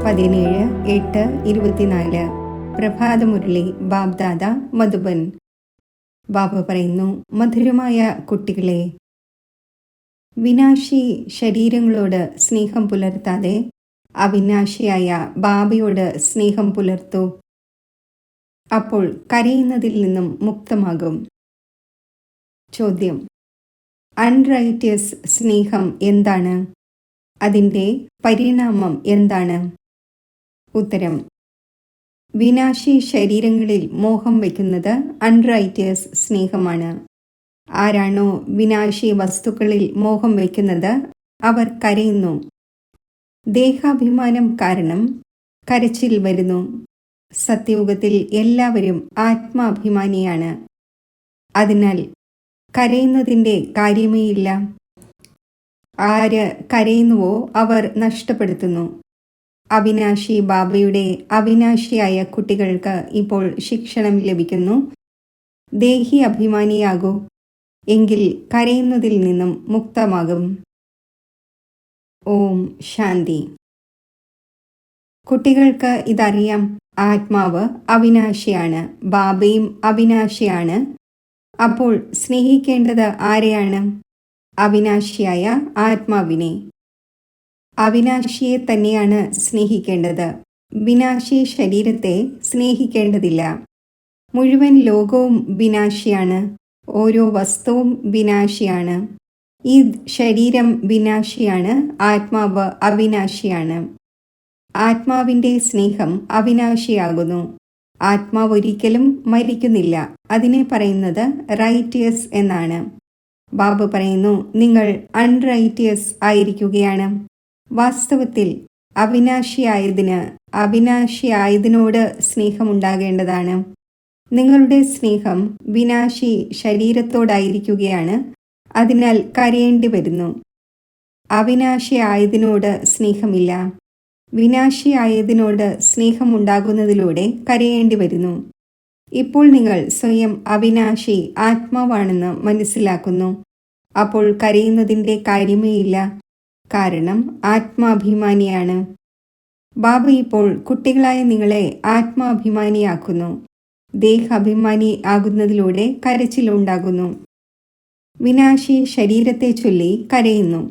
17/8/24 പ്രഭാതമുരളി ബാബ്ദാദ മധുബൻ. ബാബ പറയുന്നു, മധുരമായ കുട്ടികളെ, വിനാശി ശരീരങ്ങളോട് സ്നേഹം പുലർത്താതെ അവിനാശിയായ ബാബയോട് സ്നേഹം പുലർത്തൂ. അപ്പോൾ കരയുന്നതിൽ നിന്നും മുക്തമാകും. ചോദ്യം: അൺറൈറ്റിയസ് സ്നേഹം എന്താണ്? അതിൻ്റെ പരിണാമം എന്താണ്? ഉത്തരം: വിനാശി ശരീരങ്ങളിൽ മോഹം വയ്ക്കുന്നത് അൺറൈറ്റിയസ് സ്നേഹമാണ്. ആരാണോ വിനാശി വസ്തുക്കളിൽ മോഹം വയ്ക്കുന്നത് അവർ കരയുന്നു. ദേഹാഭിമാനം കാരണം കരച്ചിൽ വരുന്നു. സത്യയുഗത്തിൽ എല്ലാവരും ആത്മാഭിമാനിയാണ്. അതിനാൽ കരയുന്നതിൻ്റെ കാര്യമേയില്ല. ആര് കരയുന്നുവോ അവർ നഷ്ടപ്പെടുത്തുന്നു. അവിനാശി ബാബയുടെ അവിനാശിയായ കുട്ടികൾക്ക് ഇപ്പോൾ ശിക്ഷണം ലഭിക്കുന്നു. ദേഹി അഭിമാനിയാകൂ, എങ്കിൽ കരയുന്നതിൽ നിന്നും മുക്തമാകും. ഓം ശാന്തി. കുട്ടികൾക്ക് ഇതറിയാം. ആത്മാവ് അവിനാശിയാണ്, ബാബയും അവിനാശിയാണ്. അപ്പോൾ സ്നേഹിക്കേണ്ടത് ആരെയാണ്? അവിനാശിയായ ആത്മാവിനെ. അവിനാശിയെ തന്നെയാണ് സ്നേഹിക്കേണ്ടത്. വിനാശി ശരീരത്തെ സ്നേഹിക്കേണ്ടതില്ല. മുഴുവൻ ലോകവും വിനാശിയാണ്. ഓരോ വസ്തുവും വിനാശിയാണ്. ഈ ശരീരം വിനാശിയാണ്, ആത്മാവ് അവിനാശിയാണ്. ആത്മാവിൻ്റെ സ്നേഹം അവിനാശിയാകുന്നു. ആത്മാവ് ഒരിക്കലും മരിക്കുന്നില്ല. അതിനെ പറയുന്നത് റൈറ്റിയസ് എന്നാണ്. ബാബ പറയുന്നു, നിങ്ങൾ അൺറൈറ്റിയസ് ആയിരിക്കുകയാണ്. വാസ്തവത്തിൽ അവിനാശിയായതിനോട് സ്നേഹമുണ്ടാകേണ്ടതാണ്. നിങ്ങളുടെ സ്നേഹം വിനാശി ശരീരത്തോടായിരിക്കുകയാണ്. അതിനാൽ കരയേണ്ടി വരുന്നു. അവിനാശിയായതിനോട് സ്നേഹമില്ല. വിനാശിയായതിനോട് സ്നേഹമുണ്ടാകുന്നതിലൂടെ കരയേണ്ടി വരുന്നു. ഇപ്പോൾ നിങ്ങൾ സ്വയം അവിനാശി ആത്മാവാണെന്ന് മനസ്സിലാക്കുന്നു. അപ്പോൾ കരയുന്നതിൻ്റെ കാര്യമേയില്ല. കാരണം ആത്മാഭിമാനിയാണ്. ബാബ ഇപ്പോൾ കുട്ടികളായ നിങ്ങളെ ആത്മാഭിമാനിയാക്കുന്നു. ദേഹാഭിമാനി ആകുന്നതിലൂടെ കരച്ചിലുണ്ടാകുന്നു. വിനാശി ശരീരത്തെ ചൊല്ലി കരയുന്നു.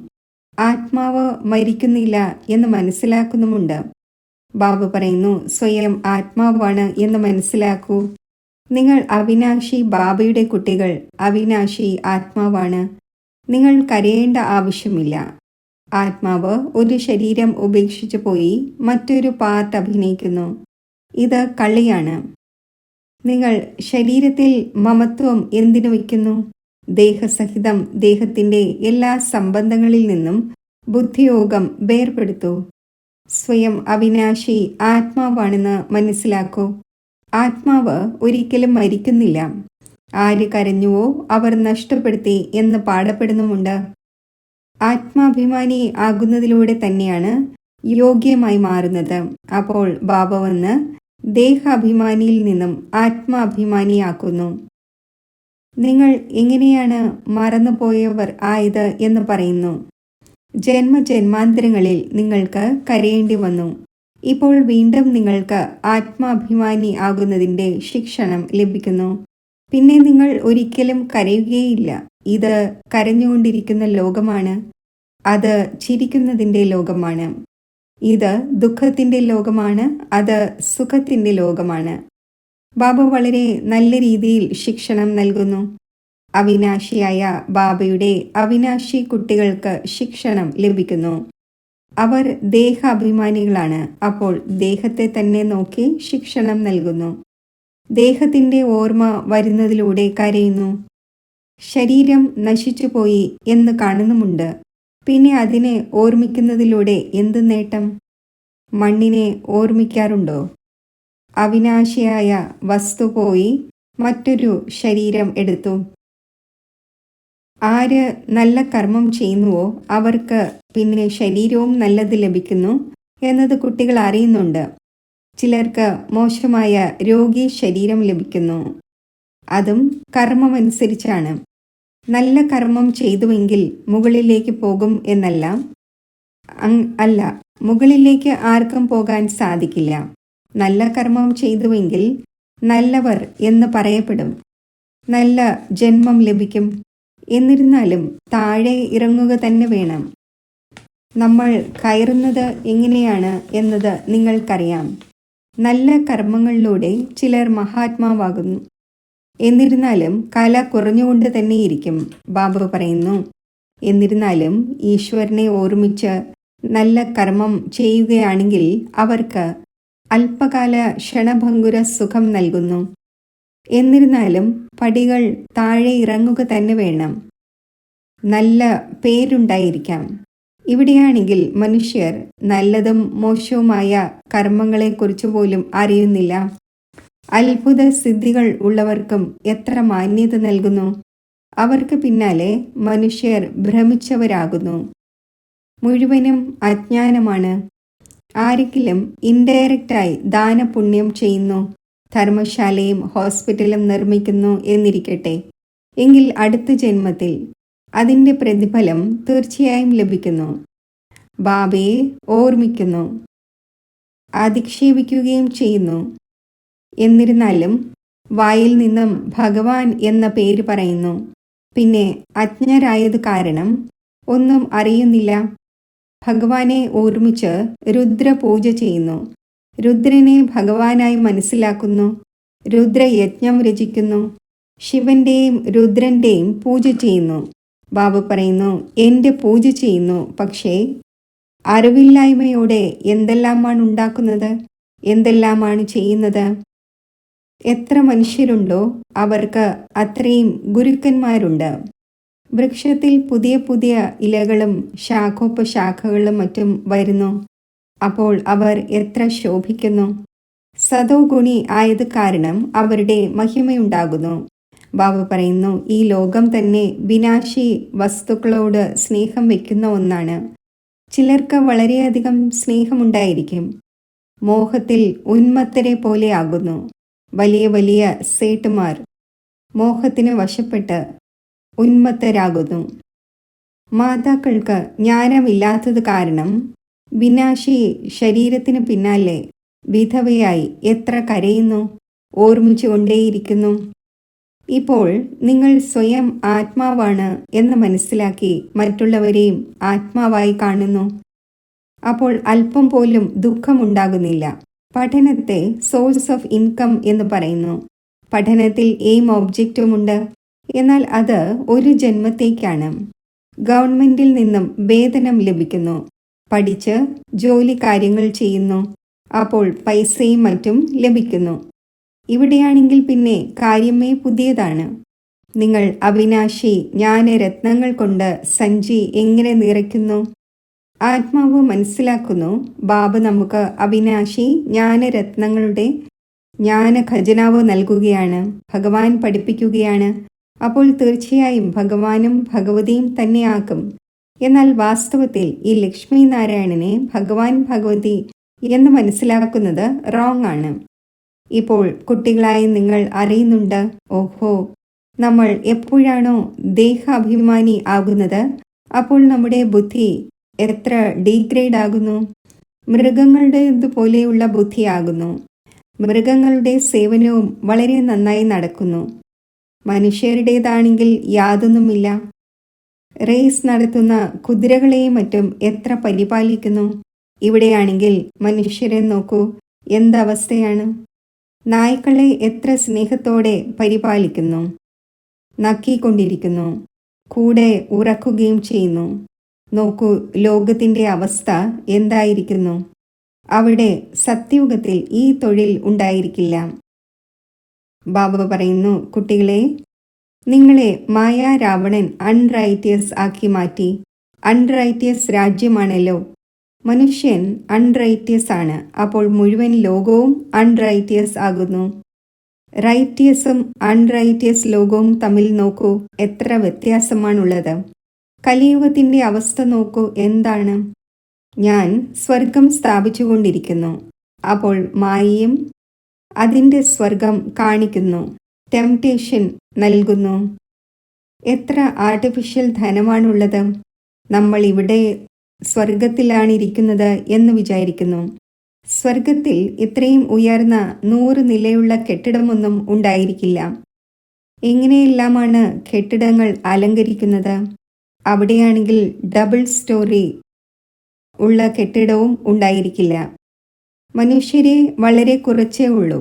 ആത്മാവ് മരിക്കുന്നില്ല എന്ന് മനസ്സിലാക്കുന്നുമുണ്ട്. ബാബ പറയുന്നു, സ്വയം ആത്മാവാണ് എന്ന് മനസ്സിലാക്കൂ. നിങ്ങൾ അവിനാശി ബാബയുടെ കുട്ടികൾ. അവിനാശി ആത്മാവാണ്. നിങ്ങൾ കരയേണ്ട ആവശ്യമില്ല. ആത്മാവ് ഒരു ശരീരം ഉപേക്ഷിച്ചു പോയി മറ്റൊരു പാർട്ട് അഭിനയിക്കുന്നു. ഇത് കളിയാണ്. നിങ്ങൾ ശരീരത്തിൽ മമത്വം എന്തിനു വയ്ക്കുന്നു? ദേഹസഹിതം ദേഹത്തിൻ്റെ എല്ലാ സംബന്ധങ്ങളിൽ നിന്നും ബുദ്ധിയോഗം വേർപെടുത്തൂ. സ്വയം അവിനാശി ആത്മാവാണെന്ന് മനസ്സിലാക്കൂ. ആത്മാവ് ഒരിക്കലും മരിക്കുന്നില്ല. ആര് കരഞ്ഞുവോ അവർ നഷ്ടപ്പെടുത്തി എന്ന് പാടപ്പെടുന്നുമുണ്ട്. ആത്മാഭിമാനി ആകുന്നതിലൂടെ തന്നെയാണ് യോഗ്യമായി മാറുന്നത്. അപ്പോൾ ബാബ വന്ന് ദേഹാഭിമാനിയിൽ നിന്നും ആത്മാഭിമാനിയാക്കുന്നു. നിങ്ങൾ എങ്ങനെയാണ് മറന്നുപോയവർ ആയത് എന്ന് പറയുന്നു. ജന്മജന്മാന്തരങ്ങളിൽ നിങ്ങൾക്ക് കരയേണ്ടി വന്നു. ഇപ്പോൾ വീണ്ടും നിങ്ങൾക്ക് ആത്മാഭിമാനി ആകുന്നതിൻ്റെ ശിക്ഷണം ലഭിക്കുന്നു. പിന്നെ നിങ്ങൾ ഒരിക്കലും കരയുകയില്ല. ഇത് കരഞ്ഞുകൊണ്ടിരിക്കുന്ന ലോകമാണ്. അത് ചിരിക്കുന്നതിൻ്റെ ലോകമാണ്. ഇത് ദുഃഖത്തിൻ്റെ ലോകമാണ്. അത് സുഖത്തിൻ്റെ ലോകമാണ്. ബാബ വളരെ നല്ല രീതിയിൽ ശിക്ഷണം നൽകുന്നു. അവിനാശിയായ ബാബയുടെ അവിനാശി കുട്ടികൾക്ക് ശിക്ഷണം ലഭിക്കുന്നു. അവർ ദേഹാഭിമാനികളാണ്. അപ്പോൾ ദേഹത്തെ തന്നെ നോക്കി ശിക്ഷണം നൽകുന്നു. ദേഹത്തിൻ്റെ ഓർമ്മ വരുന്നതിലൂടെ കരയുന്നു. ശരീരം നശിച്ചുപോയി എന്ന് കാണുന്നുമുണ്ട്. പിന്നെ അതിനെ ഓർമ്മിക്കുന്നതിലൂടെ എന്ത് നേട്ടം? മണ്ണിനെ ഓർമ്മിക്കാറുണ്ടോ? അവിനാശിയായ വസ്തു പോയി മറ്റൊരു ശരീരം എടുത്തു. ആര് നല്ല കർമ്മം ചെയ്യുന്നുവോ അവർക്ക് പിന്നെ ശരീരവും നല്ലത് ലഭിക്കുന്നു എന്നത് കുട്ടികൾ അറിയുന്നുണ്ട്. ചിലർക്ക് മോശമായ രോഗി ശരീരം ലഭിക്കുന്നു. അതും കർമ്മമനുസരിച്ചാണ്. നല്ല കർമ്മം ചെയ്തുവെങ്കിൽ മുകളിലേക്ക് പോകും എന്നല്ല. അല്ല, മുകളിലേക്ക് ആർക്കും പോകാൻ സാധിക്കില്ല. നല്ല കർമ്മം ചെയ്തുവെങ്കിൽ നല്ലവർ എന്ന് പറയപ്പെടും, നല്ല ജന്മം ലഭിക്കും. എന്നിരുന്നാലും താഴെ ഇറങ്ങുക തന്നെ വേണം. നമ്മൾ കയറുന്നത് എങ്ങനെയാണ് എന്നത് നിങ്ങൾക്കറിയാം. നല്ല കർമ്മങ്ങളിലൂടെ ചിലർ മഹാത്മാവാകുന്നു. എന്നിരുന്നാലും കല കുറഞ്ഞുകൊണ്ട് തന്നെയിരിക്കും. ബാബു പറയുന്നു, എന്നിരുന്നാലും ഈശ്വരനെ ഓർമ്മിച്ച് നല്ല കർമ്മം ചെയ്യുകയാണെങ്കിൽ അവർക്ക് അല്പകാല ക്ഷണഭംഗുര സുഖം നൽകുന്നു. എന്നിരുന്നാലും പടികൾ താഴെ ഇറങ്ങുക തന്നെ വേണം. നല്ല പേരുണ്ടായിരിക്കാം. ഇവിടെയാണെങ്കിൽ മനുഷ്യർ നല്ലതും മോശവുമായ കർമ്മങ്ങളെക്കുറിച്ച് പോലും അറിയുന്നില്ല. അത്ഭുത സിദ്ധികൾ ഉള്ളവർക്കും എത്ര മാന്യത നൽകുന്നു. അവർക്ക് പിന്നാലെ മനുഷ്യർ ഭ്രമിച്ചവരാകുന്നു. മുഴുവനും അജ്ഞാനമാണ്. ആരെങ്കിലും ഇൻഡയറക്റ്റായി ദാനപുണ്യം ചെയ്യുന്നു, ധർമ്മശാലയും ഹോസ്പിറ്റലും നിർമ്മിക്കുന്നു എന്നിരിക്കട്ടെ, എങ്കിൽ അടുത്ത ജന്മത്തിൽ അതിൻ്റെ പ്രതിഫലം തീർച്ചയായും ലഭിക്കുന്നു. ബാബയെ ഓർമ്മിക്കുന്നു, അധിക്ഷേപിക്കുകയും ചെയ്യുന്നു. എന്നിരുന്നാലും വായിൽ നിന്നും ഭഗവാൻ എന്ന പേര് പറയുന്നു. പിന്നെ അജ്ഞരായത് കാരണം ഒന്നും അറിയുന്നില്ല. ഭഗവാനെ ഓർമ്മിച്ച് രുദ്രപൂജ ചെയ്യുന്നു. രുദ്രനെ ഭഗവാനായി മനസ്സിലാക്കുന്നു. രുദ്രയജ്ഞം രചിക്കുന്നു. ശിവന്റെയും രുദ്രന്റെയും പൂജ ചെയ്യുന്നു. ബാബു പറയുന്നു, എൻ്റെ പൂജ ചെയ്യുന്നു. പക്ഷേ അറിവില്ലായ്മയോടെ എന്തെല്ലാമാണ് ഉണ്ടാക്കുന്നത്, എന്തെല്ലാമാണ് ചെയ്യുന്നത്. എത്ര മനുഷ്യരുണ്ടോ അവർക്ക് അത്രയും ഗുരുക്കന്മാരുണ്ട്. വൃക്ഷത്തിൽ പുതിയ പുതിയ ഇലകളും ശാഖോപശാഖകളും മറ്റും വരുന്നു. അപ്പോൾ അവർ എത്ര ശോഭിക്കുന്നു. സതോ ഗുണി ആയത് കാരണം അവരുടെ മഹിമയുണ്ടാകുന്നു. ബാബു പറയുന്നു, ഈ ലോകം തന്നെ വിനാശി വസ്തുക്കളോട് സ്നേഹം വയ്ക്കുന്ന ഒന്നാണ്. ചിലർക്ക് വളരെയധികം സ്നേഹമുണ്ടായിരിക്കും. മോഹത്തിൽ ഉന്മത്തരെ പോലെ ആകുന്നു. വലിയ വലിയ സേട്ടുമാർ മോഹത്തിന് വശപ്പെട്ട് ഉന്മത്തരാകുന്നു. മാതാക്കൾക്ക് ജ്ഞാനമില്ലാത്തത് കാരണം വിനാശി ശരീരത്തിന് പിന്നാലെ വിധവയായി എത്ര കരയുന്നു, ഓർമ്മിച്ചു കൊണ്ടേയിരിക്കുന്നു. ഇപ്പോൾ നിങ്ങൾ സ്വയം ആത്മാവാണ് എന്ന് മനസ്സിലാക്കി മറ്റുള്ളവരെയും ആത്മാവായി കാണുന്നു. അപ്പോൾ അല്പം പോലും ദുഃഖമുണ്ടാകുന്നില്ല. പഠനത്തെ സോഴ്സ് ഓഫ് ഇൻകം എന്ന് പറയുന്നു. പഠനത്തിൽ എയിം ഒബ്ജക്റ്റുമുണ്ട്. എന്നാൽ അത് ഒരു ജന്മത്തേക്കാണ്. ഗവൺമെന്റിൽ നിന്നും വേതനം ലഭിക്കുന്നു. പഠിച്ച് ജോലി കാര്യങ്ങൾ ചെയ്യുന്നു. അപ്പോൾ പൈസയും മറ്റും ലഭിക്കുന്നു. ഇവിടെയാണെങ്കിൽ പിന്നെ കാര്യമേ പുതിയതാണ്. നിങ്ങൾ അവിനാശി ജ്ഞാനരത്നങ്ങൾ കൊണ്ട് സഞ്ചി എങ്ങനെ നിറയ്ക്കുന്നു. ആത്മാവ് മനസ്സിലാക്കുന്നു, ബാബ നമുക്ക് അവിനാശി ജ്ഞാനരത്നങ്ങളുടെ ജ്ഞാന ഖജനാവ് നൽകുകയാണ്, ഭഗവാൻ പഠിപ്പിക്കുകയാണ്. അപ്പോൾ തീർച്ചയായും ഭഗവാനും ഭഗവതിയും തന്നെയാക്കും. എന്നാൽ വാസ്തവത്തിൽ ഈ ലക്ഷ്മി നാരായണനെ ഭഗവാൻ ഭഗവതി എന്ന് മനസ്സിലാക്കുന്നത് റോങ് ആണ്. ഇപ്പോൾ കുട്ടികളായി നിങ്ങൾ അറിയുന്നുണ്ട്, ഓഹോ, നമ്മൾ എപ്പോഴാണോ ദേഹാഭിമാനി ആകുന്നത് അപ്പോൾ നമ്മുടെ ബുദ്ധി എത്ര ഡീഗ്രേഡ് ആകുന്നു. മൃഗങ്ങളുടേതുപോലെയുള്ള ബുദ്ധിയാകുന്നു. മൃഗങ്ങളുടെ സേവനവും വളരെ നന്നായി നടക്കുന്നു. മനുഷ്യരുടേതാണെങ്കിൽ യാതൊന്നുമില്ല. റേസ് നടത്തുന്ന കുതിരകളെയും മറ്റും എത്ര പരിപാലിക്കുന്നു. ഇവിടെയാണെങ്കിൽ മനുഷ്യരെ നോക്കൂ, എന്തവസ്ഥയാണ്. നായ്ക്കളെ എത്ര സ്നേഹത്തോടെ പരിപാലിക്കുന്നു, നക്കിക്കൊണ്ടിരിക്കുന്നു, കൂടെ ഉറക്കുകയും ചെയ്യുന്നു. നോക്കൂ ലോകത്തിൻ്റെ അവസ്ഥ എന്തായിരിക്കുന്നു. അവിടെ സത്യയുഗത്തിൽ ഈ തൊഴിൽ ഉണ്ടായിരിക്കില്ല. ബാബ പറയുന്നു, കുട്ടികളെ, നിങ്ങളെ മായാ രാവണൻ അൺറൈറ്റിയസ് ആക്കി മാറ്റി. അൺറൈറ്റിയസ് രാജ്യമാണല്ലോ. മനുഷ്യൻ അൺറൈറ്റിയസ് ആണ്. അപ്പോൾ മുഴുവൻ ലോകവും അൺറൈറ്റിയസ് ആകുന്നു. റൈറ്റിയസും അൺറൈറ്റിയസ് ലോകവും തമ്മിൽ നോക്കൂ, എത്ര വ്യത്യാസമാണുള്ളത്. കലിയുഗത്തിൻ്റെ അവസ്ഥ നോക്കൂ എന്താണ്. ഞാൻ സ്വർഗം സ്ഥാപിച്ചുകൊണ്ടിരിക്കുന്നു. അപ്പോൾ മായയും അതിൻ്റെ സ്വർഗം കാണിക്കുന്നു, ടെംപ്റ്റേഷൻ നൽകുന്നു. എത്ര ആർട്ടിഫിഷ്യൽ ധനമാണുള്ളത്. നമ്മൾ ഇവിടെ സ്വർഗത്തിലാണിരിക്കുന്നത് എന്ന് വിചാരിക്കുന്നു. സ്വർഗത്തിൽ ഇത്രയും ഉയർന്ന 100 നിലയുള്ള കെട്ടിടമൊന്നും ഉണ്ടായിരിക്കില്ല. എങ്ങനെയെല്ലാമാണ് കെട്ടിടങ്ങൾ അലങ്കരിക്കുന്നത്! അവിടെയാണെങ്കിൽ ഡബിൾ സ്റ്റോറി ഉള്ള കെട്ടിടവും ഉണ്ടായിരിക്കില്ല. മനുഷ്യരെ വളരെ കുറച്ചേ ഉള്ളൂ.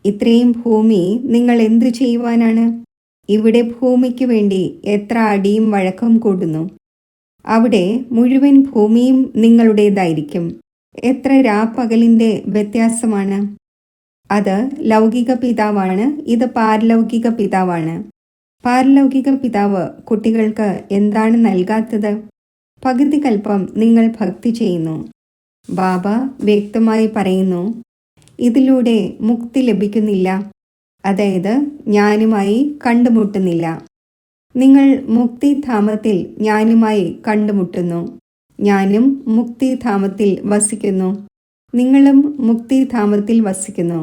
ഇത്രയും ഭൂമി നിങ്ങൾ എന്തു ചെയ്യുവാനാണ്? ഇവിടെ ഭൂമിക്ക് വേണ്ടി എത്ര അടിയും വഴക്കം കൂടുന്നു. അവിടെ മുഴുവൻ ഭൂമിയും നിങ്ങളുടേതായിരിക്കും. എത്ര രാപ്പകലിൻ്റെ വ്യത്യാസമാണ്! അത് ലൗകിക പിതാവാണ്, ഇത് പാരലൗകിക പിതാവാണ്. പാരലൗകിക പിതാവ് കുട്ടികൾക്ക് എന്താണ് നൽകാത്തത്? പകുതി കൽപ്പം നിങ്ങൾ ഭക്തി ചെയ്യുന്നു. ബാബ വ്യക്തമായി പറയുന്നു, ഇതിലൂടെ മുക്തി ലഭിക്കുന്നില്ല, അതായത് ഞാനുമായി കണ്ടുമുട്ടുന്നില്ല. നിങ്ങൾ മുക്തിധാമത്തിൽ ഞാനുമായി കണ്ടുമുട്ടുന്നു. ഞാനും മുക്തിധാമത്തിൽ വസിക്കുന്നു, നിങ്ങളും മുക്തിധാമത്തിൽ വസിക്കുന്നു.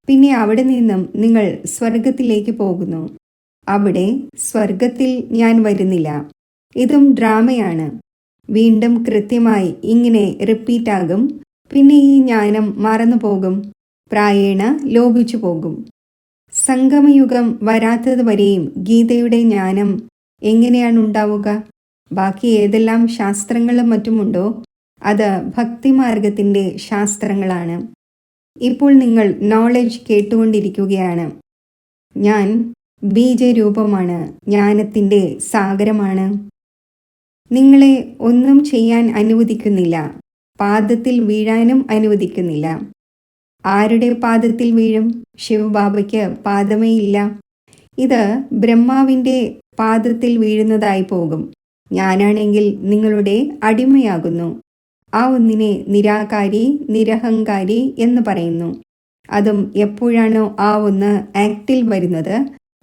പിന്നെ അവിടെ നിന്നും നിങ്ങൾ സ്വർഗത്തിലേക്ക് പോകുന്നു. അവിടെ സ്വർഗത്തിൽ ഞാൻ വരുന്നില്ല. ഇതും ഡ്രാമയാണ്. വീണ്ടും കൃത്യമായി ഇങ്ങനെ റിപ്പീറ്റാകും. പിന്നെ ഈ ജ്ഞാനം മറന്നുപോകും, പ്രായേണ ലോപിച്ചു പോകും. സംഗമയുഗം വരാത്തതുവരെയും ഗീതയുടെ ജ്ഞാനം എങ്ങനെയാണ് ഉണ്ടാവുക? ബാക്കി ഏതെല്ലാം ശാസ്ത്രങ്ങളും മറ്റുമുണ്ടോ അത് ഭക്തിമാർഗത്തിൻ്റെ ശാസ്ത്രങ്ങളാണ്. ഇപ്പോൾ നിങ്ങൾ നോളജ് കേട്ടുകൊണ്ടിരിക്കുകയാണ്. ഞാൻ ബീജരൂപമാണ്, ജ്ഞാനത്തിൻ്റെ സാഗരമാണ്. നിങ്ങളെ ഒന്നും ചെയ്യാൻ അനുവദിക്കുന്നില്ല, പാദത്തിൽ വീഴാനും അനുവദിക്കുന്നില്ല. ആരുടെ പാദത്തിൽ വീഴും? ശിവബാബയ്ക്ക് പാദമേ ഇല്ല. ഇത് ബ്രഹ്മാവിൻ്റെ പാദത്തിൽ വീഴുന്നതായി പോകും. ഞാനാണെങ്കിൽ നിങ്ങളുടെ അടിമയാകുന്നു. ആ ഒന്നിനെ നിരാകാരി, നിരഹങ്കാരി എന്ന് പറയുന്നു. അതും എപ്പോഴാണോ ആ ഒന്ന് ആക്റ്റിൽ വരുന്നത്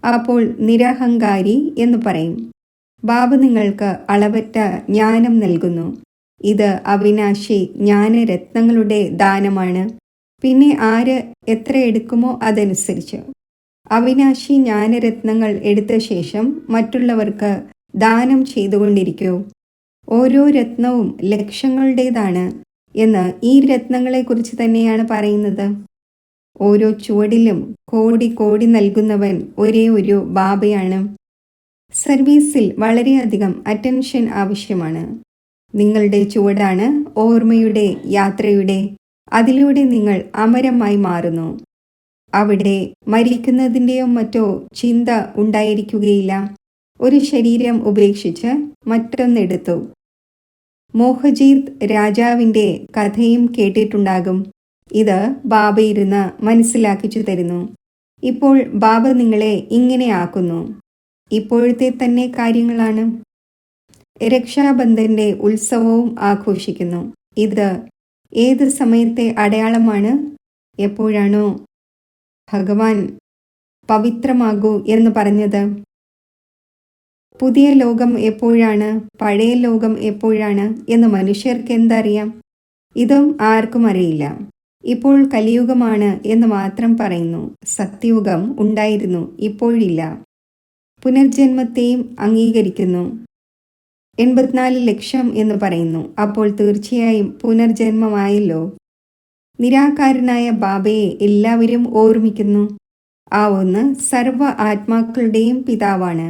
അപ്പോൾ നിരഹങ്കാരി എന്ന് പറയും. ബാബ നിങ്ങൾക്ക് അളവറ്റ ജ്ഞാനം നൽകുന്നു. ഇത് അവിനാശി ജ്ഞാനരത്നങ്ങളുടെ ദാനമാണ്. പിന്നെ ആര് എത്ര എടുക്കുമോ അതനുസരിച്ച്. അവിനാശി ജ്ഞാനരത്നങ്ങൾ എടുത്ത ശേഷം മറ്റുള്ളവർക്ക് ദാനം ചെയ്തുകൊണ്ടിരിക്കൂ. ഓരോ രത്നവും ലക്ഷങ്ങളുടേതാണ് എന്ന് ഈ രത്നങ്ങളെക്കുറിച്ച് തന്നെയാണ് പറയുന്നത്. ഓരോ ചുവടിലും കോടി കോടി നൽകുന്നവൻ ഒരേ ഒരു ബാബയാണ്. സർവീസിൽ വളരെയധികം അറ്റൻഷൻ ആവശ്യമാണ്. നിങ്ങളുടെ ചുവടാണ് ഓർമ്മയുടെ യാത്രയുടെ. അതിലൂടെ നിങ്ങൾ അമരമായി മാറുന്നു. അവിടെ മരിക്കുന്നതിൻ്റെയോ മറ്റോ ചിന്ത ഉണ്ടായിരിക്കുകയില്ല. ഒരു ശരീരം ഉപേക്ഷിച്ച് മറ്റൊന്നെടുത്തു. മോഹജീത് രാജാവിൻ്റെ കഥയും കേട്ടിട്ടുണ്ടാകും. ഇത് ബാബ ഇരുന്ന് മനസ്സിലാക്കിച്ചു തരുന്നു. ഇപ്പോൾ ബാബ നിങ്ങളെ ഇങ്ങനെ ആക്കുന്നു. ഇപ്പോഴത്തെ തന്നെ കാര്യങ്ങളാണ്. രക്ഷാബന്ധൻ്റെ ഉത്സവവും ആഘോഷിക്കുന്നു. ഇത് ഏത് സമയത്തെ അടയാളമാണ്? എപ്പോഴാണോ ഭഗവാൻ പവിത്രമാകൂ എന്ന് പറഞ്ഞത്. പുതിയ ലോകം എപ്പോഴാണ്, പഴയ ലോകം എപ്പോഴാണ് എന്ന് മനുഷ്യർക്ക് എന്തറിയാം? ഇതും ആർക്കും അറിയില്ല. ഇപ്പോൾ കലിയുഗമാണ് എന്ന് മാത്രം പറയുന്നു. സത്യയുഗം ഉണ്ടായിരുന്നു, ഇപ്പോഴില്ല. പുനർജന്മത്തെയും അംഗീകരിക്കുന്നു. 84 ലക്ഷം എന്ന് പറയുന്നു. അപ്പോൾ തീർച്ചയായും പുനർജന്മമായല്ലോ. നിരാകാരനായ ബാബയെ എല്ലാവരും ഓർമ്മിക്കുന്നു. ആ ഒന്ന് സർവ ആത്മാക്കളുടെയും പിതാവാണ്.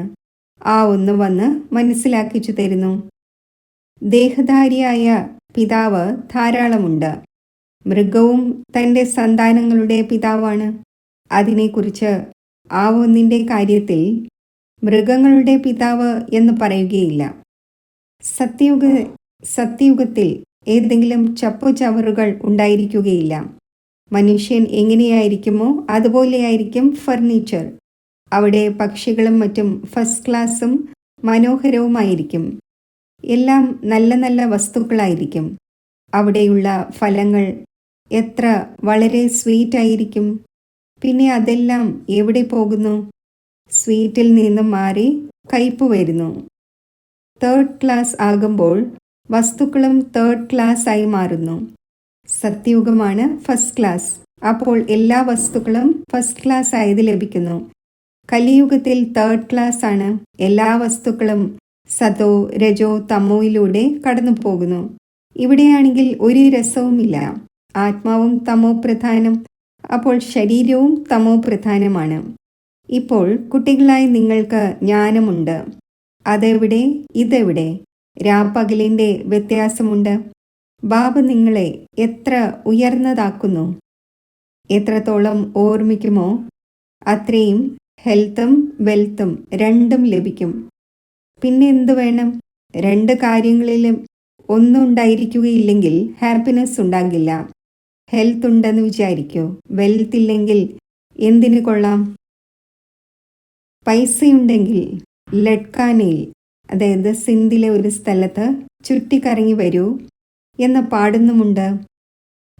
ആ ഒന്ന് വന്ന് മനസ്സിലാക്കിച്ചു തരുന്നു. ദേഹധാരിയായ പിതാവ് ധാരാളമുണ്ട്. മൃഗവും തൻ്റെ സന്താനങ്ങളുടെ പിതാവാണ്. അതിനെക്കുറിച്ച് ആ ഒന്നിൻ്റെ കാര്യത്തിൽ മൃഗങ്ങളുടെ പിതാവ് എന്ന് പറയുകയില്ല. സത്യയുഗത്തിൽ ഏതെങ്കിലും ചപ്പുചവറുകൾ ഉണ്ടായിരിക്കുകയില്ല. മനുഷ്യൻ എങ്ങനെയായിരിക്കുമോ അതുപോലെയായിരിക്കും ഫർണിച്ചർ. അവിടെ പക്ഷികളും മറ്റും ഫസ്റ്റ് ക്ലാസ്സും മനോഹരവുമായിരിക്കും. എല്ലാം നല്ല നല്ല വസ്തുക്കളായിരിക്കും. അവിടെയുള്ള ഫലങ്ങൾ എത്ര വളരെ സ്വീറ്റായിരിക്കും. പിന്നെ അതെല്ലാം എവിടെ പോകുന്നു? സ്വീറ്റിൽ നിന്നും മാറി കയ്പ് വരുന്നു. 3rd ക്ലാസ് ആകുമ്പോൾ വസ്തുക്കളും 3rd ക്ലാസ് ആയി മാറുന്നു. സത്യയുഗമാണ് ഫസ്റ്റ് ക്ലാസ്. അപ്പോൾ എല്ലാ വസ്തുക്കളും ഫസ്റ്റ് ക്ലാസ് ആയത് ലഭിക്കുന്നു. കലിയുഗത്തിൽ 3rd ക്ലാസ് ആണ്. എല്ലാ വസ്തുക്കളും സതോ രജോ തമോയിലൂടെ കടന്നു പോകുന്നു. ഇവിടെയാണെങ്കിൽ ഒരു രസവുമില്ല. ആത്മാവും തമോ പ്രധാനം, അപ്പോൾ ശരീരവും തമോ പ്രധാനമാണ്. ഇപ്പോൾ കുട്ടികളായി നിങ്ങൾക്ക് ജ്ഞാനമുണ്ട്. അതെവിടെ, ഇതെവിടെ? രാപ്പകലിൻ്റെ വ്യത്യാസമുണ്ട്. ബാബ നിങ്ങളെ എത്ര ഉയർന്നതാക്കുന്നു. എത്രത്തോളം ഓർമ്മിക്കുമോ അത്രയും ഹെൽത്തും വെൽത്തും രണ്ടും ലഭിക്കും. പിന്നെ എന്തു വേണം? രണ്ട് കാര്യങ്ങളിലും ഒന്നുണ്ടായിരിക്കുകയില്ലെങ്കിൽ ഹാപ്പിനെസ് ഉണ്ടാകില്ല. ഹെൽത്ത് ഉണ്ടെന്ന് വിചാരിക്കൂ, വെൽത്ത് ഇല്ലെങ്കിൽ എന്തിനു കൊള്ളാം? പൈസയുണ്ടെങ്കിൽ ലഡ്കാനയിൽ, അതായത് സിന്ധിലെ ഒരു സ്ഥലത്ത് ചുറ്റിക്കറങ്ങി വരൂ എന്ന് പാടുന്നുമുണ്ട്.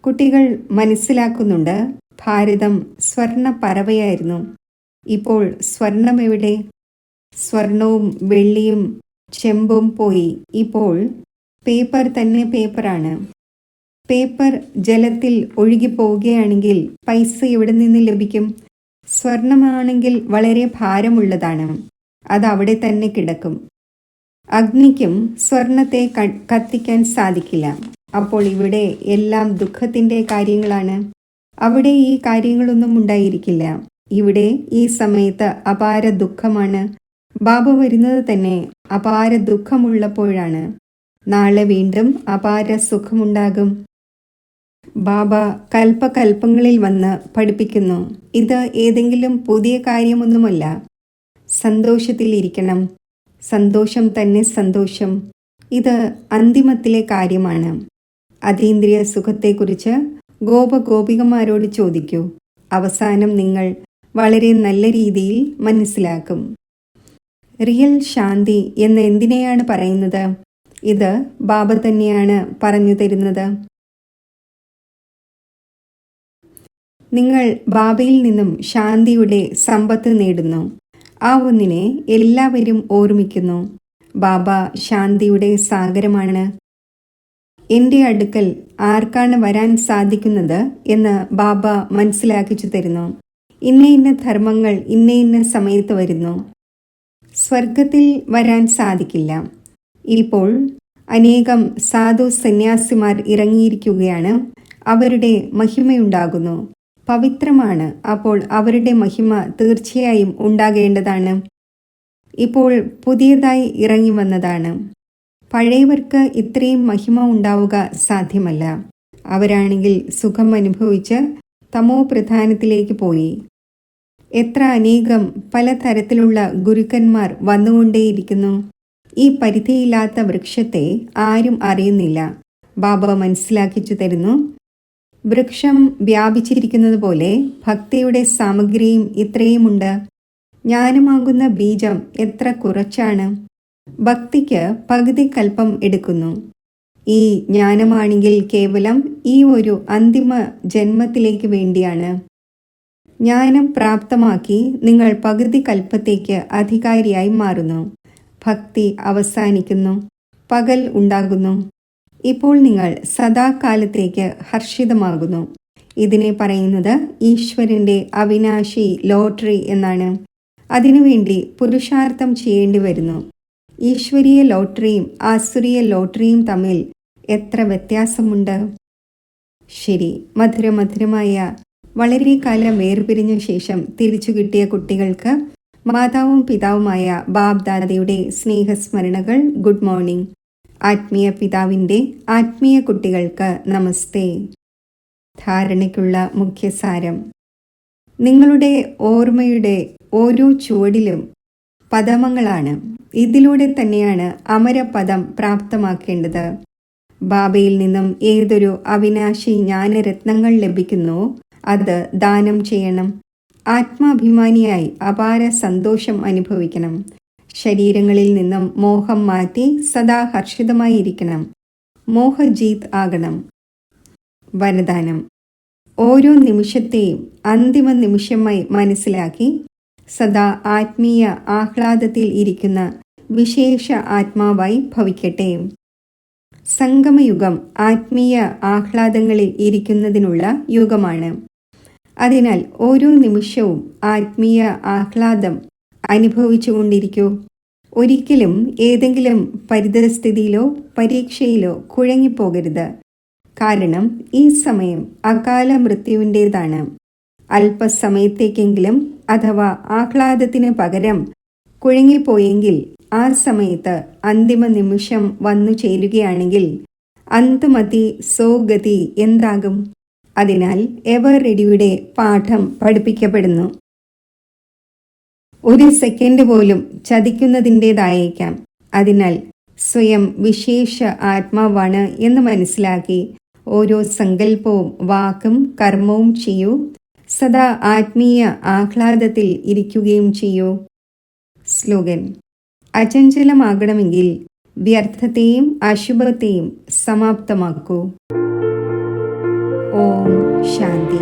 കുട്ടികൾ മനസ്സിലാക്കുന്നുണ്ട്, ഭാരതം സ്വർണ്ണ പറവയായിരുന്നു. ഇപ്പോൾ സ്വർണം എവിടെ? സ്വർണവും വെള്ളിയും ചെമ്പും പോയി. ഇപ്പോൾ പേപ്പർ തന്നെ പേപ്പറാണ്. പേപ്പർ ജലത്തിൽ ഒഴുകിപ്പോവുകയാണെങ്കിൽ പൈസ എവിടെ നിന്ന് ലഭിക്കും? സ്വർണമാണെങ്കിൽ വളരെ ഭാരമുള്ളതാണ്, അത് അവിടെ തന്നെ കിടക്കും. അഗ്നിക്കും സ്വർണത്തെ കത്തിക്കാൻ സാധിക്കില്ല. അപ്പോൾ ഇവിടെ എല്ലാം ദുഃഖത്തിൻ്റെ കാര്യങ്ങളാണ്. അവിടെ ഈ കാര്യങ്ങളൊന്നും ഉണ്ടായിരിക്കില്ല. ഇവിടെ ഈ സമയത്ത് അപാര ദുഃഖമാണ്. ബാബ വരുന്നത് തന്നെ അപാര ദുഃഖമുള്ളപ്പോഴാണ്. നാളെ വീണ്ടും അപാര സുഖമുണ്ടാകും. ബാബ കൽപ്പകൽപ്പങ്ങളിൽ വന്ന് പഠിപ്പിക്കുന്നു. ഇത് ഏതെങ്കിലും പുതിയ കാര്യമൊന്നുമല്ല. സന്തോഷത്തിലിരിക്കണം, സന്തോഷം തന്നെ സന്തോഷം. ഇത് അന്തിമത്തിലെ കാര്യമാണ്. അതീന്ദ്രിയ സുഖത്തെക്കുറിച്ച് ഗോപഗോപികമാരോട് ചോദിക്കൂ. അവസാനം നിങ്ങൾ വളരെ നല്ല രീതിയിൽ മനസ്സിലാക്കും. റിയൽ ശാന്തി എന്ന് എന്തിനെയാണ് പറയുന്നത്? ഇത് ബാബ തന്നെയാണ് പറഞ്ഞു തരുന്നത്. നിങ്ങൾ ബാബയിൽ നിന്നും ശാന്തിയുടെ സമ്പത്ത് നേടുന്നു. ആ ഒന്നിനെ എല്ലാവരും ഓർമ്മിക്കുന്നു. ബാബ ശാന്തിയുടെ സാഗരമാണ്. എൻ്റെ അടുക്കൽ ആർക്കാണ് വരാൻ സാധിക്കുന്നത് എന്ന് ബാബ മനസ്സിലാക്കിച്ചു തരുന്നു. ഇന്ന ഇന്ന ധർമ്മങ്ങൾ ഇന്ന ഇന്ന സമയത്ത് വരുന്നു. സ്വർഗത്തിൽ വരാൻ സാധിക്കില്ല. ഇപ്പോൾ അനേകം സാധു സന്യാസിമാർ ഇറങ്ങിയിരിക്കുകയാണ്. അവരുടെ മഹിമയുണ്ടാകുന്നു. പവിത്രമാണ്. അപ്പോൾ അവരുടെ മഹിമ തീർച്ചയായും ഉണ്ടാകേണ്ടതാണ്. ഇപ്പോൾ പുതിയതായി ഇറങ്ങി വന്നതാണ്. പഴയവർക്ക് ഇത്രയും മഹിമ ഉണ്ടാവുക സാധ്യമല്ല. അവരാണെങ്കിൽ സുഖം അനുഭവിച്ച് തമോ പ്രധാനത്തിലേക്ക് പോയി. എത്ര അനേകം പലതരത്തിലുള്ള ഗുരുക്കന്മാർ വന്നുകൊണ്ടേയിരിക്കുന്നു. ഈ പരിധിയില്ലാത്ത വൃക്ഷത്തെ ആരും അറിയുന്നില്ല. ബാബ മനസ്സിലാക്കിച്ചു തരുന്നു. വൃക്ഷം വ്യാപിച്ചിരിക്കുന്നത് പോലെ ഭക്തിയുടെ സാമഗ്രിയും ഇത്രയുമുണ്ട്. ജ്ഞാനമാകുന്ന ബീജം എത്ര കുറച്ചാണ്. ഭക്തിക്ക് പകുതി കൽപ്പം എടുക്കുന്നു. ഈ ജ്ഞാനമാണെങ്കിൽ കേവലം ഈ ഒരു അന്തിമ ജന്മത്തിലേക്ക് വേണ്ടിയാണ്. ജ്ഞാനം പ്രാപ്തമാക്കി നിങ്ങൾ പകുതി കൽപ്പത്തേക്ക് അധികാരിയായി മാറുന്നു. ഭക്തി അവസാനിക്കുന്നു. പകൽ ഉണ്ടാകുന്നു. ഇപ്പോൾ നിങ്ങൾ സദാകാലത്തേക്ക് ഹർഷിതമാകുന്നു. ഇതിനെ പറയുന്നത് ഈശ്വരൻ്റെ അവിനാശി ലോട്ടറി എന്നാണ്. അതിനുവേണ്ടി പുരുഷാർത്ഥം ചെയ്യേണ്ടി വരുന്നു. ഈശ്വരീയ ലോട്ടറിയും ആസുരീയ ലോട്ടറിയും തമ്മിൽ എത്ര വ്യത്യാസമുണ്ട്. ശരി, മധുരമധുരമായ വളരെ കാലം വേർപിരിഞ്ഞ ശേഷം തിരിച്ചു കിട്ടിയ കുട്ടികൾക്ക് മാതാവും പിതാവുമായ ബാബ് ദാദയുടെ സ്നേഹസ്മരണകൾ. Good morning. ആത്മീയ പിതാവിൻ്റെ ആത്മീയ കുട്ടികൾക്ക് നമസ്തേ. ധാരണയ്ക്കുള്ള മുഖ്യസാരം: നിങ്ങളുടെ ഓർമ്മയുടെ ഓരോ ചുവടിലും പദമങ്ങളാണ്. ഇതിലൂടെ തന്നെയാണ് അമരപദം പ്രാപ്തമാക്കേണ്ടത്. ബാബയിൽ നിന്നും ഏതൊരു അവിനാശി ജ്ഞാനരത്നങ്ങൾ ലഭിക്കുന്നുവോ അത് ദാനം ചെയ്യണം. ആത്മാഭിമാനിയായി അപാര സന്തോഷം അനുഭവിക്കണം. ശരീരങ്ങളിൽ നിന്നും മോഹം മാറ്റി സദാ ഹർഷിതമായിരിക്കണം. മോഹജീത് ആകണം. വരദാനം: ഓരോ നിമിഷത്തെയും അന്തിമ നിമിഷമായി മനസ്സിലാക്കി സദാ ആത്മീയ ആഹ്ലാദത്തിൽ ഇരിക്കുന്ന വിശേഷ ആത്മാവായി ഭവിക്കട്ടെ. സംഗമയുഗം ആത്മീയ ആഹ്ലാദങ്ങളിൽ ഇരിക്കുന്നതിനുള്ള യുഗമാണ്. അതിനാൽ ഓരോ നിമിഷവും ആത്മീയ ആഹ്ലാദം അനുഭവിച്ചുകൊണ്ടിരിക്കൂ. ഒരിക്കലും ഏതെങ്കിലും പരിതസ്ഥിതിയിലോ പരീക്ഷയിലോ കുഴങ്ങിപ്പോകരുത്. കാരണം ഈ സമയം അകാല മൃത്യുവിൻ്റേതാണ്. അല്പസമയത്തേക്കെങ്കിലും അഥവാ ആഹ്ലാദത്തിന് പകരം കുഴങ്ങിപ്പോയെങ്കിൽ ആ സമയത്ത് അന്തിമ നിമിഷം വന്നു ചേരുകയാണെങ്കിൽ അന്തമതി സോഗതി എന്താകും? അതിനാൽ എവർ റെഡിയുടെ പാഠം പഠിപ്പിക്കപ്പെടുന്നു. ഒരു സെക്കൻഡ് പോലും ചതിക്കുന്നതിൻ്റെതായേക്കാം. അതിനാൽ സ്വയം വിശേഷ ആത്മാവാണ് എന്ന് മനസ്സിലാക്കി ഓരോ സങ്കല്പവും വാക്കും കർമ്മവും ചെയ്യൂ. സദാ ആത്മീയ ആഹ്ലാദത്തിൽ ഇരിക്കുകയും ചെയ്യൂ. സ്ലോഗൻ: അചഞ്ചലമാകണമെങ്കിൽ വ്യർത്ഥത്തെയും അശുഭത്തെയും സമാപ്തമാക്കൂ. ഓം ശാന്തി.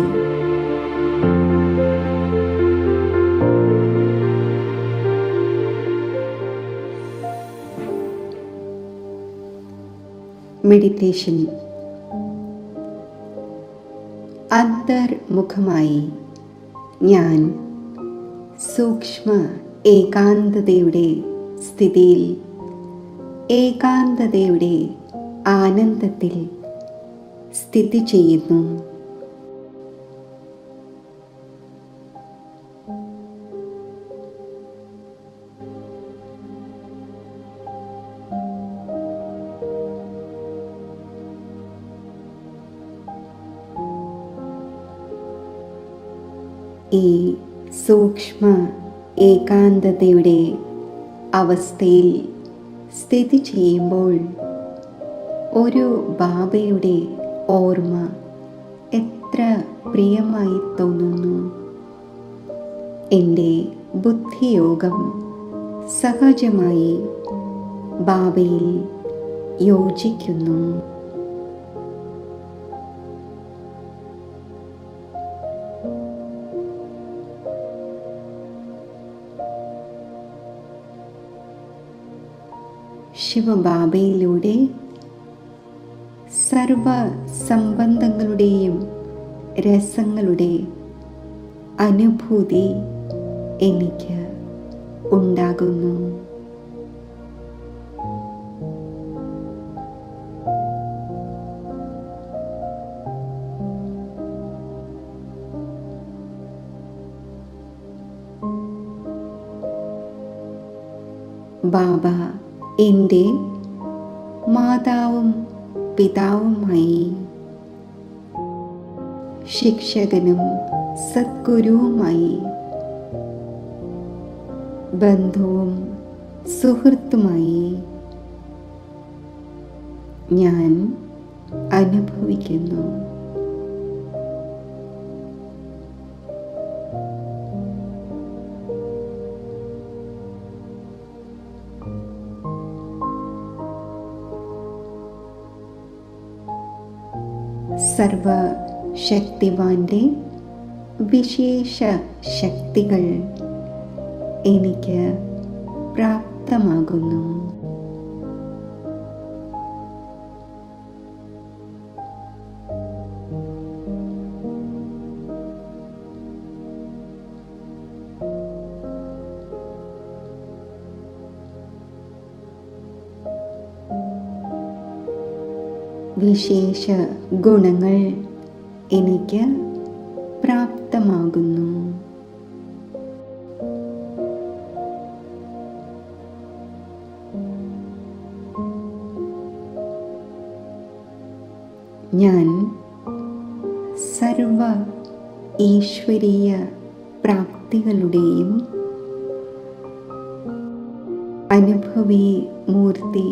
മെഡിറ്റേഷൻ. അന്തർമുഖമായി ഞാൻ സൂക്ഷ്മ ഏകാന്തതയുടെ സ്ഥിതിയിൽ, ഏകാന്തതയുടെ ആനന്ദത്തിൽ സ്ഥിതി ചെയ്യുന്നു. ഈ സൂക്ഷ്മ ഏകാന്തതയുടെ അവസ്ഥയിൽ സ്ഥിതി ചെയ്യുമ്പോൾ ഒരു ബാബയുടെ ഓർമ്മ എത്ര പ്രിയമായി തോന്നുന്നു. എൻ്റെ ബുദ്ധിയോഗം സഹജമായി ബാബയിൽ യോജിക്കുന്നു. ശിവബാബയിലൂടെ സർവ സംബന്ധങ്ങളുടെയും രസങ്ങളുടെ അനുഭൂതി എനിക്ക് ഉണ്ടാകുന്നു. ബാബ എൻ്റെ മാതാവും പിതാവുമായി, ശിക്ഷകനും സദ്ഗുരുവുമായി, ബന്ധുവും സുഹൃത്തുമായി ഞാൻ അനുഭവിക്കുന്നു. സർവശക്തിവാന്റെ വിശേഷ ശക്തികൾ എനിക്ക് പ്രാപ്തമാകുന്നു. വിശേഷ ഗുണങ്ങൾ എനിക്ക് പ്രാപ്തമാകുന്നു. ഞാൻ സർവ ഈശ്വരീയ പ്രാപ്തികളുടെയും അനുഭവി മൂർത്തി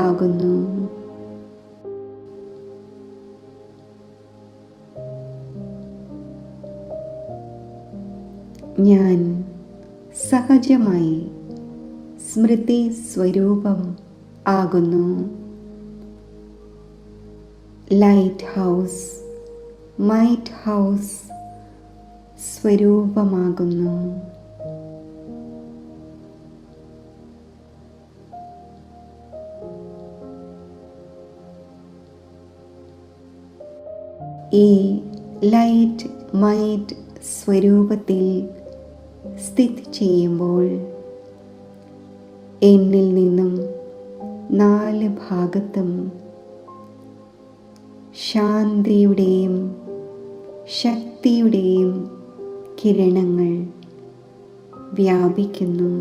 ആകുന്നു. ഞാൻ സഹജമായി സ്മൃതി സ്വരൂപം ആകുന്നു. ലൈറ്റ് ഹൗസ്, മൈറ്റ് ഹൗസ് സ്വരൂപമാകുന്നു. ഈ ലൈറ്റ് മൈറ്റ് സ്വരൂപത്തിൽ സ്ഥിതി ചെയ്യുമ്പോൾ എന്നിൽ നിന്നും 4 ഭാഗത്തും ശാന്തിയുടെയും ശക്തിയുടെയും കിരണങ്ങൾ വ്യാപിക്കുന്നു.